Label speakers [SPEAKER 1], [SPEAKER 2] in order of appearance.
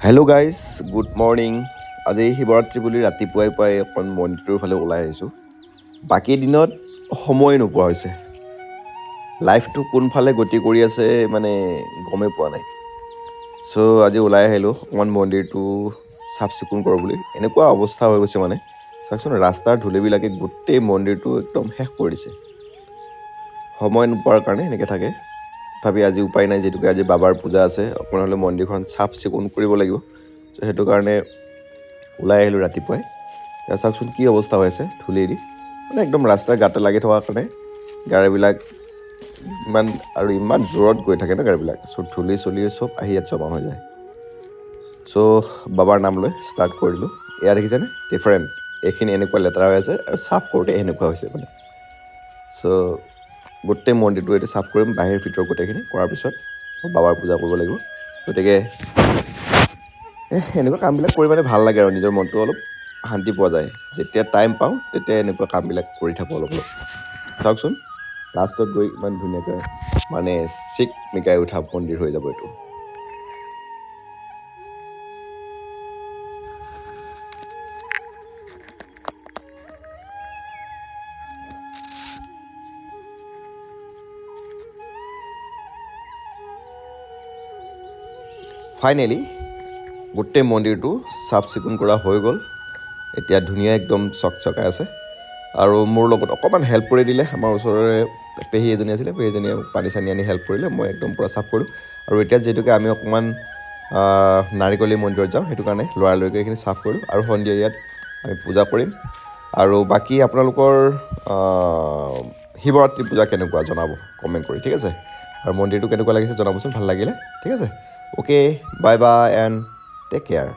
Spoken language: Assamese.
[SPEAKER 1] Hello' guys good morning. আজি শিৱৰাত্ৰি বুলি ৰাতিপুৱাই পুৱাই অকণ মন্দিৰটোৰ ফালে ওলাই আহিছোঁ। বাকী দিনত সময় নোপোৱা হৈছে, লাইফটো কোনফালে গতি কৰি আছে মানে গমেই পোৱা নাই। চ' আজি ওলাই আহিলোঁ অকণমান মন্দিৰটো চাফ চিকুণ কৰোঁ বুলি। এনেকুৱা অৱস্থা হৈ গৈছে মানে চাওকচোন, ৰাস্তাৰ ধূলিবিলাকে গোটেই মন্দিৰটো একদম শেষ কৰি দিছে। সময় নোপোৱাৰ কাৰণে এনেকৈ থাকে। তথাপি আজি উপায় নাই, যিহেতুকে আজি বাবাৰ পূজা আছে, অকণমান হ'লে মন্দিৰখন চাফ চিকুণ কৰিব লাগিব। চ' সেইটো কাৰণে ওলাই আহিলোঁ ৰাতিপুৱাই। এতিয়া চাওকচোন কি অৱস্থা হৈ আছে ধূলিয়েদি, মানে একদম ৰাস্তাৰ গাতে লাগি থকাৰ কাৰণে গাড়ীবিলাক ইমান জোৰত গৈ থাকে ন গাড়ীবিলাক, চ' ধূলি চলি চব আহি ইয়াত জমা হৈ যায়। চ' বাবাৰ নাম লৈ ষ্টাৰ্ট কৰিলোঁ। এয়া দেখিছেনে ডিফাৰেণ্ট, এইখিনি এনেকুৱা লেতেৰা হৈ আছে আৰু চাফ কৰোঁতে এনেকুৱা হৈছে মানে। চ' গোটেই মন্দিৰটো এতিয়া চাফ কৰিম, বাহিৰ ভিতৰ গোটেইখিনি কৰাৰ পিছত বাবাৰ পূজা কৰিব লাগিব। গতিকে এনেকুৱা কামবিলাক কৰি মানে ভাল লাগে আৰু নিজৰ মনটো অলপ শান্তি পোৱা যায়। যেতিয়া টাইম পাওঁ তেতিয়া এনেকুৱা কামবিলাক কৰি থাকোঁ অলপ অলপ। চাওকচোন লাষ্টত গৈ ইমান ধুনীয়াকৈ মানে চিকমিকাই উঠা মন্দিৰ হৈ যাব এইটো। ফাইনেলি গোটেই মন্দিৰটো চাফ চিকুণ কৰা হৈ গ'ল। এতিয়া ধুনীয়া একদম চকচকাই আছে। আৰু মোৰ লগত অকণমান হেল্প কৰি দিলে আমাৰ ওচৰৰে পেহী এজনী আছিলে, পেহীজনীয়ে পানী চানী আনি হেল্প কৰিলে, মই একদম পূৰা চাফ কৰিলোঁ। আৰু এতিয়া যিহেতুকে আমি অকণমান নাৰিকলী মন্দিৰত যাওঁ, সেইটো কাৰণে লৰালৰিকৈ এইখিনি চাফ কৰিলোঁ। আৰু সন্ধিয়া ইয়াত আমি পূজা কৰিম। আৰু বাকী আপোনালোকৰ শিৱৰাত্ৰি পূজা কেনেকুৱা জনাব কমেণ্ট কৰি, ঠিক আছে। আৰু মন্দিৰটো কেনেকুৱা লাগিছে জনাবচোন, ভাল লাগিলে, ঠিক আছে। Okay, bye bye and take care.